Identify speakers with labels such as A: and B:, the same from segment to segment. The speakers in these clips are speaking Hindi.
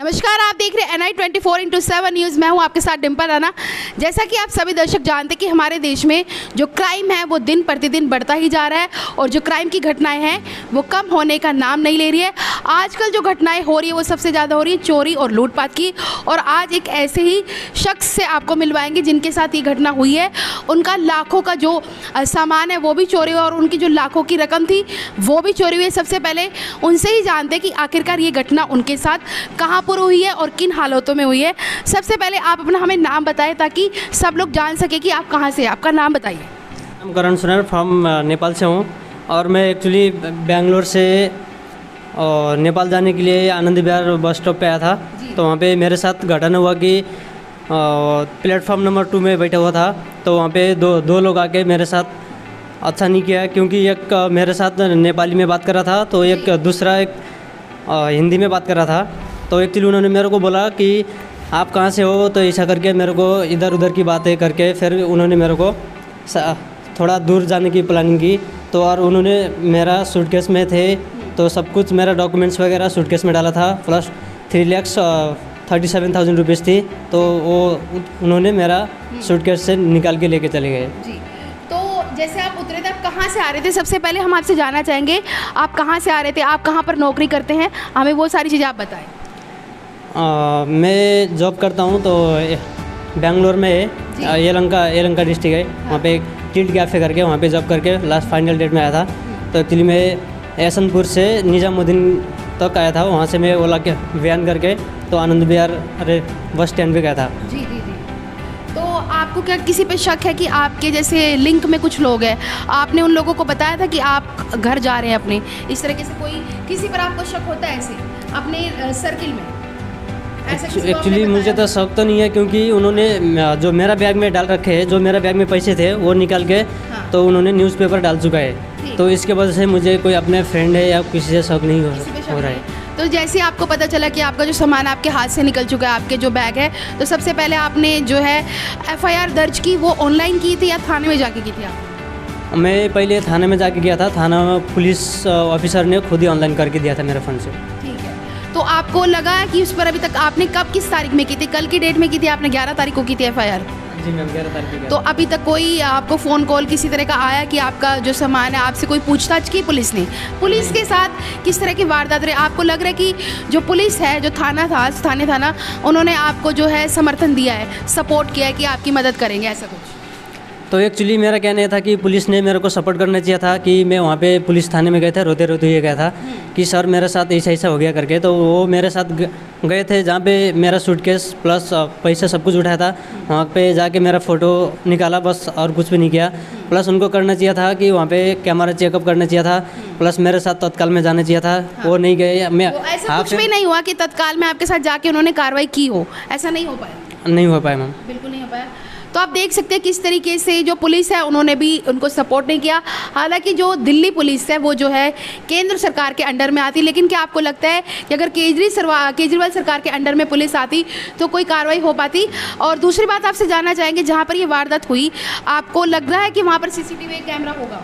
A: नमस्कार, आप देख रहे हैं NI24/7 न्यूज़। मैं हूं आपके साथ डिम्पल राणा। जैसा कि आप सभी दर्शक जानते हैं कि हमारे देश में जो क्राइम है वो दिन प्रतिदिन बढ़ता ही जा रहा है और जो क्राइम की घटनाएं हैं वो कम होने का नाम नहीं ले रही है। आजकल जो घटनाएं हो रही है वो सबसे ज़्यादा हो रही है चोरी और लूटपाट की। और आज एक ऐसे ही शख्स से आपको मिलवाएंगे जिनके साथ ये घटना हुई है। उनका लाखों का जो सामान है वो भी चोरी हुआ और उनकी जो लाखों की रकम थी वो भी चोरी हुई है। सबसे पहले उनसे ही जानते हैं कि आखिरकार ये घटना उनके साथ कहाँ पर हुई है और किन हालातों में हुई है। सबसे पहले आप अपना हमें नाम बताएं ताकि सब लोग जान सके कि आप कहाँ से हैं। आपका नाम बताइए।
B: मैं करण सुनर फ्रॉम नेपाल से हूँ और मैं एक्चुअली बेंगलोर से नेपाल जाने के लिए आनंद विहार बस स्टॉप पे आया था। तो वहाँ पे मेरे साथ घटना हुआ कि प्लेटफॉर्म नंबर 2 में बैठा हुआ था। तो वहाँ पे दो लोग आके मेरे साथ अच्छा नहीं किया, क्योंकि एक मेरे साथ नेपाली में बात कर रहा था तो एक दूसरा हिंदी में बात कर रहा था। तो एक्चुअली उन्होंने मेरे को बोला कि आप कहाँ से हो, तो ऐसा करके मेरे को इधर उधर की बातें करके फिर उन्होंने मेरे को थोड़ा दूर जाने की प्लानिंग की। तो और उन्होंने मेरा सूटकेस में थे तो सब कुछ मेरा डॉक्यूमेंट्स वगैरह सूटकेस में डाला था, प्लस 3,37,000 रुपीज़ थी। तो वो उन्होंने मेरा सूटकेस से निकाल के लेके चले गए।
A: जी, तो जैसे आप उतरे थे, आप कहाँ से आ रहे थे? सबसे पहले हम आपसे जानना चाहेंगे आप कहाँ से आ रहे थे, आप कहाँ पर नौकरी करते हैं, हमें वो सारी चीज़ें आप बताएं।
B: मैं जॉब करता हूँ तो बेंगलोर में है, यलहंका डिस्ट्रिक्ट है। वहाँ पे एक टिल्ट कैफ़े करके वहाँ पे जॉब करके लास्ट फाइनल डेट में आया था। तो एक्चुअली मैं यशवंतपुर से निजामुद्दीन तक आया था, वहाँ से मैं ओला के वैन करके तो आनंद विहार बस स्टैंड पे गया था।
A: जी जी जी। तो आपको क्या किसी पे शक है कि आपके जैसे लिंक में कुछ लोग हैं, आपने उन लोगों को बताया था कि आप घर जा रहे हैं अपने, इस तरीके से कोई किसी पर आपको शक होता है ऐसे अपने सर्किल में?
B: एक्चुअली मुझे तो शक तो नहीं है, क्योंकि उन्होंने जो मेरा बैग में डाल रखे हैं, जो मेरा बैग में पैसे थे वो निकाल के तो उन्होंने न्यूज़पेपर डाल चुका है। तो इसके वजह से मुझे कोई अपने फ्रेंड है या किसी से शक नहीं हो रहा है।
A: तो जैसे आपको पता चला कि आपका जो सामान आपके हाथ से निकल चुका है, आपके जो बैग है, तो सबसे पहले आपने जो है FIR दर्ज की, वो ऑनलाइन की थी या थाने में जाके की थी आप?
B: मैं पहले थाने में जाके गया था, थाना पुलिस ऑफिसर ने खुद ही ऑनलाइन करके दिया था मेरे फ़ोन से।
A: ठीक है, तो आपको लगा कि उस पर अभी तक आपने कब किस तारीख में की थी? कल की डेट में की थी आपने, 11 तारीख को की थी FIR?
B: जी मैम, 11 तारीख को।
A: तो अभी तक कोई आपको फ़ोन कॉल किसी तरह का आया कि आपका जो सामान है, आपसे कोई पूछताछ की पुलिस ने? पुलिस के साथ किस तरह की वारदात रही? आपको लग रहा है कि जो पुलिस है, जो थाना था, स्थानीय थाना, उन्होंने आपको जो है समर्थन दिया है, सपोर्ट किया है कि आपकी मदद करेंगे, ऐसा कुछ?
B: तो एक्चुअली मेरा कहना ये था कि पुलिस ने मेरे को सपोर्ट करना चाहिए था। कि मैं वहाँ पे पुलिस थाने में गए थे, रोते रोते ये गया था कि सर मेरे साथ ऐसा हो गया करके। तो वो मेरे साथ गए थे जहाँ पे मेरा सूटकेस प्लस पैसा सब कुछ उठाया था। वहाँ पे जाके मेरा फ़ोटो निकाला बस, और कुछ भी नहीं किया। प्लस उनको करना चाहिए था कि वहाँ पे कैमरा चेकअप करना चाहिए था, प्लस मेरे साथ तत्काल में जाना चाहिए था। वो नहीं गए। मैं
A: ऐसा कुछ भी नहीं हुआ कि तत्काल में आपके साथ जाके उन्होंने कार्रवाई की हो? ऐसा नहीं हो पाया?
B: नहीं हो पाया मैम,
A: बिल्कुल नहीं हो पाया। तो आप देख सकते हैं किस तरीके से जो पुलिस है उन्होंने भी उनको सपोर्ट नहीं किया। हालांकि जो दिल्ली पुलिस है वो जो है केंद्र सरकार के अंडर में आती, लेकिन क्या आपको लगता है कि अगर केजरीवाल सरकार के अंडर में पुलिस आती तो कोई कार्रवाई हो पाती? और दूसरी बात आपसे जानना चाहेंगे, जहाँ पर ये वारदात हुई, आपको लग रहा है कि वहाँ पर CCTV कैमरा होगा?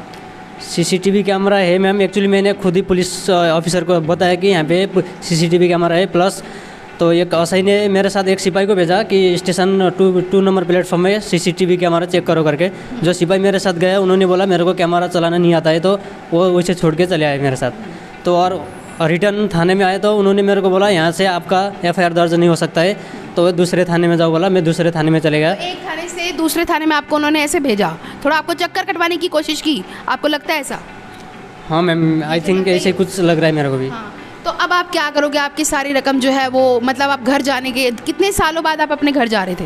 B: CCTV कैमरा है मैम। एक्चुअली मैंने खुद ही पुलिस ऑफिसर को बताया कि यहाँ पे CCTV कैमरा है। प्लस तो एक एसआई ने मेरे साथ एक सिपाही को भेजा कि स्टेशन 2 नंबर प्लेटफॉर्म में CCTV कैमरा चेक करो करके। जो सिपाही मेरे साथ गया उन्होंने बोला मेरे को कैमरा चलाना नहीं आता है, तो वो वैसे छोड़ के चले आए मेरे साथ। तो और रिटर्न थाने में आए तो उन्होंने मेरे को बोला यहाँ से आपका FIR दर्ज नहीं हो सकता है, तो दूसरे थाने में जाओ बोला। मैं दूसरे थाने में चले गया।
A: एक थाने से दूसरे थाने में आपको उन्होंने ऐसे भेजा, थोड़ा आपको चक्कर कटवाने की कोशिश की, आपको लगता है ऐसा?
B: हाँ मैम, आई थिंक ऐसे कुछ लग रहा है मेरे को भी।
A: हाँ। तो अब आप क्या करोगे? आपकी सारी रकम जो है वो, मतलब आप घर जाने के कितने सालों बाद आप अपने घर जा रहे थे?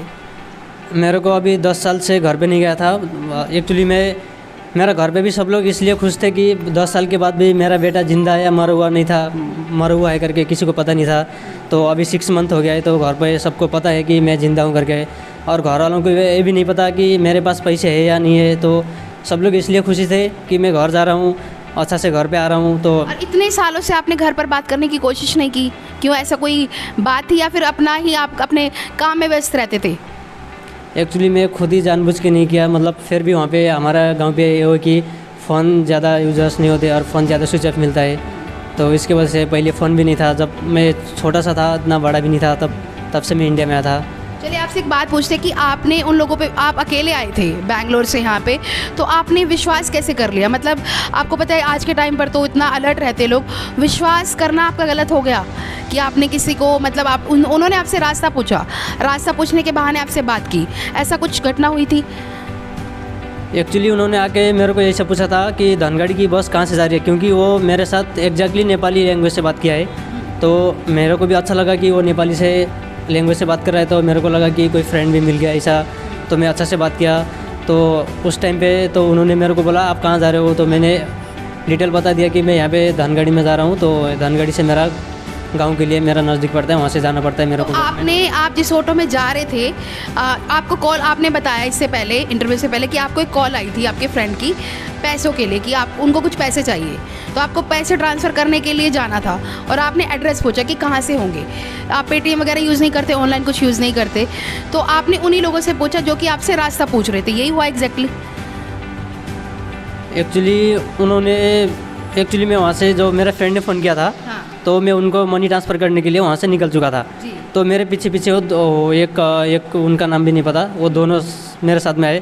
B: मेरे को अभी 10 साल से घर पे नहीं गया था। एक्चुअली मेरा घर पे भी सब लोग इसलिए खुश थे कि 10 साल के बाद भी मेरा बेटा जिंदा है या मरा हुआ नहीं था, मरा हुआ है करके किसी को पता नहीं था। तो अभी 6 मंथ हो गया है, तो घर पे सबको पता है कि मैं ज़िंदा हूँ करके। और घर वालों को ये भी नहीं पता कि मेरे पास पैसे है या नहीं है। तो सब लोग इसलिए खुशी थे कि मैं घर जा रहा हूँ, अच्छा से घर पे आ रहा हूँ। तो
A: और इतने सालों से आपने घर पर बात करने की कोशिश नहीं की? क्यों, ऐसा कोई बात थी या फिर अपना ही आप अपने काम में व्यस्त रहते थे?
B: एक्चुअली मैं खुद ही जानबूझ के नहीं किया। मतलब फिर भी वहाँ पे हमारा गांव पे ये हो कि फ़ोन ज़्यादा यूजर्स नहीं होते और फ़ोन ज़्यादा स्विच ऑफ मिलता है। तो इसकी वजह से पहले फ़ोन भी नहीं था, जब मैं छोटा सा था, इतना बड़ा भी नहीं था, तब से मैं इंडिया में आया था।
A: चलिए आपसे एक बात पूछते कि आपने उन लोगों पे, आप अकेले आए थे बैंगलोर से यहाँ पे, तो आपने विश्वास कैसे कर लिया? मतलब आपको पता है आज के टाइम पर तो इतना अलर्ट रहते लोग, विश्वास करना आपका गलत हो गया कि आपने किसी को, मतलब आप उन्होंने आपसे रास्ता पूछा, रास्ता पूछने के बहाने आपसे बात की, ऐसा कुछ घटना हुई थी?
B: एक्चुअली उन्होंने आके मेरे को ऐसा पूछा था कि धनगढ़ी की बस कहाँ से जा रही है, क्योंकि वो मेरे साथ एग्जैक्टली नेपाली लैंग्वेज से बात किया है, तो मेरे को भी अच्छा लगा कि वो नेपाली से लैंग्वेज से बात कर रहा है, तो मेरे को लगा कि कोई फ्रेंड भी मिल गया ऐसा, तो मैं अच्छा से बात किया। तो उस टाइम पे तो उन्होंने मेरे को बोला आप कहाँ जा रहे हो, तो मैंने डिटेल बता दिया कि मैं यहाँ पे धनगढ़ी में जा रहा हूँ, तो धनगढ़ी से मेरा गांव के लिए मेरा नज़दीक पड़ता है, वहाँ से जाना पड़ता है मेरे को।
A: आप जिस ऑटो में जा रहे थे, आपको कॉल, आपने बताया इससे पहले, इंटरव्यू से पहले, कि आपको एक कॉल आई थी आपके फ्रेंड की पैसों के लिए, कि आप उनको कुछ पैसे चाहिए, तो आपको पैसे ट्रांसफ़र करने के लिए जाना था और आपने एड्रेस पूछा कि कहाँ से होंगे। आप पेटीएम वगैरह यूज़ नहीं करते, ऑनलाइन कुछ यूज़ नहीं करते, तो आपने उन्हीं लोगों से पूछा जो कि आपसे रास्ता पूछ रहे थे, यही हुआ एग्जैक्टली?
B: एक्चुअली मैं वहाँ से, जो मेरे फ्रेंड ने फ़ोन किया था,
A: हाँ।
B: तो मैं उनको मनी ट्रांसफ़र करने के लिए वहाँ से निकल चुका था। तो मेरे पीछे वो एक उनका नाम भी नहीं पता, वो दोनों मेरे साथ में आए,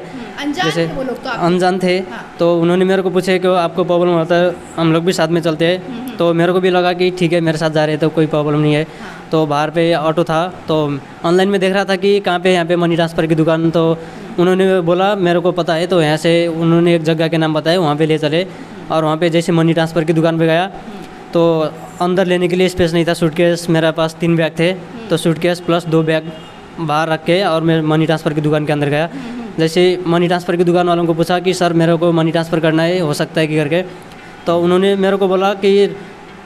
B: जैसे अनजान थे।
A: हाँ।
B: तो उन्होंने मेरे को पूछे कि आपको प्रॉब्लम होता है, हम लोग भी साथ में चलते हैं, तो मेरे को भी लगा कि ठीक है मेरे साथ जा रहे हैं तो कोई प्रॉब्लम नहीं है।
A: हाँ।
B: तो बाहर पे ऑटो था, तो ऑनलाइन में देख रहा था कि कहाँ पे यहाँ पे मनी ट्रांसफ़र की दुकान, तो उन्होंने बोला मेरे को पता है, तो यहाँ से उन्होंने एक जगह के नाम बताए, वहाँ पे ले चले, और वहाँ पे जैसे मनी ट्रांसफ़र की दुकान पे गया, तो अंदर लेने के लिए स्पेस नहीं था, सूटकेस मेरे पास 3 बैग थे, तो सूटकेस प्लस 2 बैग बाहर रख के और मैं मनी ट्रांसफ़र की दुकान के अंदर गया। जैसे मनी ट्रांसफ़र की दुकान वालों को पूछा कि सर मेरे को मनी ट्रांसफ़र करना है, हो सकता है कि करके, तो उन्होंने मेरे को बोला कि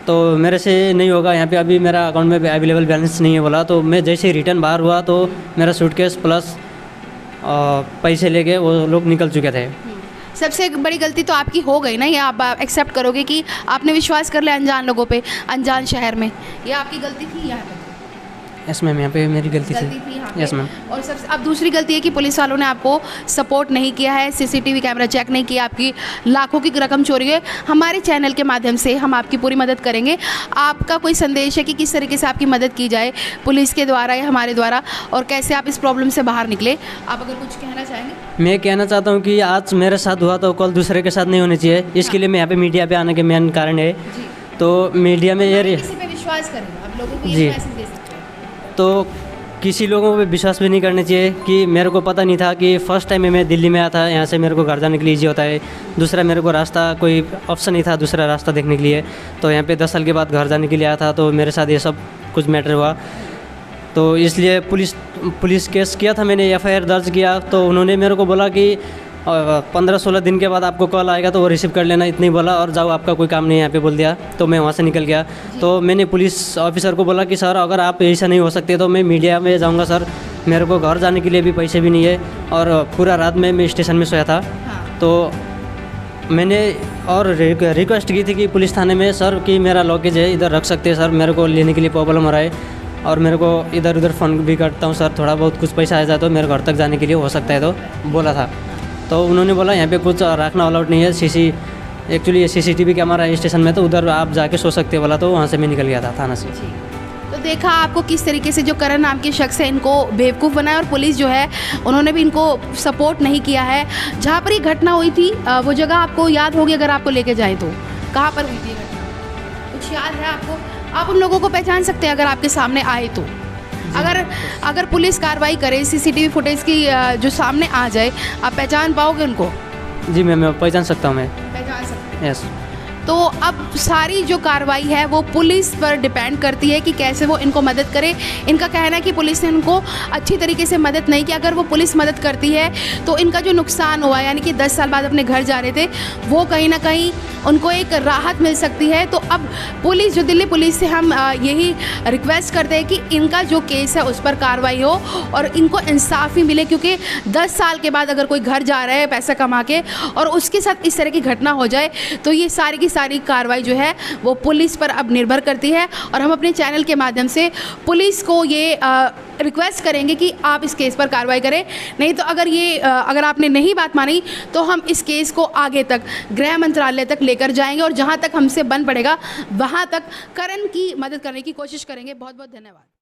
B: तो मेरे से नहीं होगा, यहाँ पे अभी मेरा अकाउंट में अवेलेबल बैलेंस नहीं है बोला। तो मैं जैसे ही रिटर्न बाहर हुआ तो मेरा सूटकेस प्लस पैसे लेके वो लोग निकल चुके थे।
A: सबसे बड़ी गलती तो आपकी हो गई ना, ये आप एक्सेप्ट करोगे कि आपने विश्वास कर लिया अनजान लोगों पे, अनजान शहर में, ये आपकी गलती थी यहाँ पे?
B: यस मैम, यहाँ पे मेरी गलती थी।
A: यहाँ पे।
B: Yes ma'am.
A: और सबसे अब दूसरी गलती है कि पुलिस वालों ने आपको सपोर्ट नहीं किया है, सीसीटीवी कैमरा चेक नहीं किया, आपकी लाखों की रकम चोरी है। हमारे चैनल के माध्यम से हम आपकी पूरी मदद करेंगे। आपका कोई संदेश है कि किस तरीके से आपकी मदद की जाए पुलिस के द्वारा या हमारे द्वारा, और कैसे आप इस प्रॉब्लम से बाहर निकले? आप अगर कुछ कहना चाहेंगे?
B: मैं कहना चाहता हूँ कि आज मेरे साथ हुआ तो कल दूसरे के साथ नहीं होनी चाहिए, इसके लिए मैं यहाँ पे मीडिया पे आने के मेन कारण है। तो मीडिया में ये
A: किसी पे विश्वास करें, आप लोगों को
B: जी।
A: ये मैसेज दे सकते हैं।
B: तो किसी लोगों पे विश्वास भी नहीं करना चाहिए कि मेरे को पता नहीं था कि फ़र्स्ट टाइम में मैं दिल्ली में आया था, यहाँ से मेरे को घर जाने के लिए ईजी होता है। दूसरा मेरे को रास्ता कोई ऑप्शन नहीं था दूसरा रास्ता देखने के लिए, तो यहाँ पे 10 साल के बाद घर जाने के लिए आया था, तो मेरे साथ ये सब कुछ मैटर हुआ। तो इसलिए पुलिस केस किया था मैंने, FIR दर्ज किया। तो उन्होंने मेरे को बोला कि 15-16 दिन के बाद आपको कॉल आएगा तो वो रिसीव कर लेना, इतनी बोला, और जाओ आपका कोई काम नहीं है यहाँ पे बोल दिया। तो मैं वहाँ से निकल गया। तो मैंने पुलिस ऑफिसर को बोला कि सर अगर आप ऐसा नहीं हो सकते तो मैं मीडिया में जाऊँगा सर, मेरे को घर जाने के लिए भी पैसे भी नहीं है, और पूरा रात में मैं स्टेशन में सोया था। तो मैंने और रिक्वेस्ट की थी कि पुलिस थाने में, सर कि मेरा लॉकेज है इधर रख सकते हैं सर, मेरे को लेने के लिए प्रॉब्लम हो रहा है, और मेरे को इधर उधर फ़ोन भी करता हूँ सर, थोड़ा बहुत कुछ पैसा आ जाए तो मेरे घर तक जाने के लिए हो सकता है, तो बोला था। तो उन्होंने बोला यहाँ पे कुछ रखना अलाउड नहीं है, एक्चुअली ये CCTV कैमरा है स्टेशन में, तो उधर आप जाके सो सकते बोला। तो वहाँ से मैं निकल गया था थाना से।
A: तो देखा आपको किस तरीके से जो करण नाम के शख्स है इनको बेवकूफ़ बनाया, और पुलिस जो है उन्होंने भी इनको सपोर्ट नहीं किया है। जहाँ पर ये घटना हुई थी वो जगह आपको याद होगी अगर आपको लेके जाए तो? कहाँ पर हुई थी ये घटना, कुछ याद है आपको? आप उन लोगों को पहचान सकते हैं अगर आपके सामने आए तो? अगर पुलिस कार्रवाई करे, CCTV फुटेज की जो सामने आ जाए, आप पहचान पाओगे उनको?
B: जी मैम, मैं पहचान सकता हूँ, मैं
A: पहचान सकते हैं।
B: यस।
A: तो अब सारी जो कार्रवाई है वो पुलिस पर डिपेंड करती है कि कैसे वो इनको मदद करे। इनका कहना है कि पुलिस ने इनको अच्छी तरीके से मदद नहीं की। अगर वो पुलिस मदद करती है तो इनका जो नुकसान हुआ, यानी कि 10 साल बाद अपने घर जा रहे थे, वो कहीं ना कहीं उनको एक राहत मिल सकती है। तो अब पुलिस, जो दिल्ली पुलिस से हम यही रिक्वेस्ट करते हैं कि इनका जो केस है उस पर कार्रवाई हो और इनको इंसाफ ही मिले, क्योंकि 10 साल के बाद अगर कोई घर जा रहा है पैसा कमा के और उसके साथ इस तरह की घटना हो जाए तो ये सारी की सारी कार्रवाई जो है वो पुलिस पर अब निर्भर करती है। और हम अपने चैनल के माध्यम से पुलिस को ये रिक्वेस्ट करेंगे कि आप इस केस पर कार्रवाई करें, नहीं तो अगर आपने नहीं बात मानी तो हम इस केस को आगे तक गृह मंत्रालय तक लेकर जाएंगे और जहां तक हमसे बन पड़ेगा वहां तक करण की मदद करने की कोशिश करेंगे। बहुत बहुत धन्यवाद।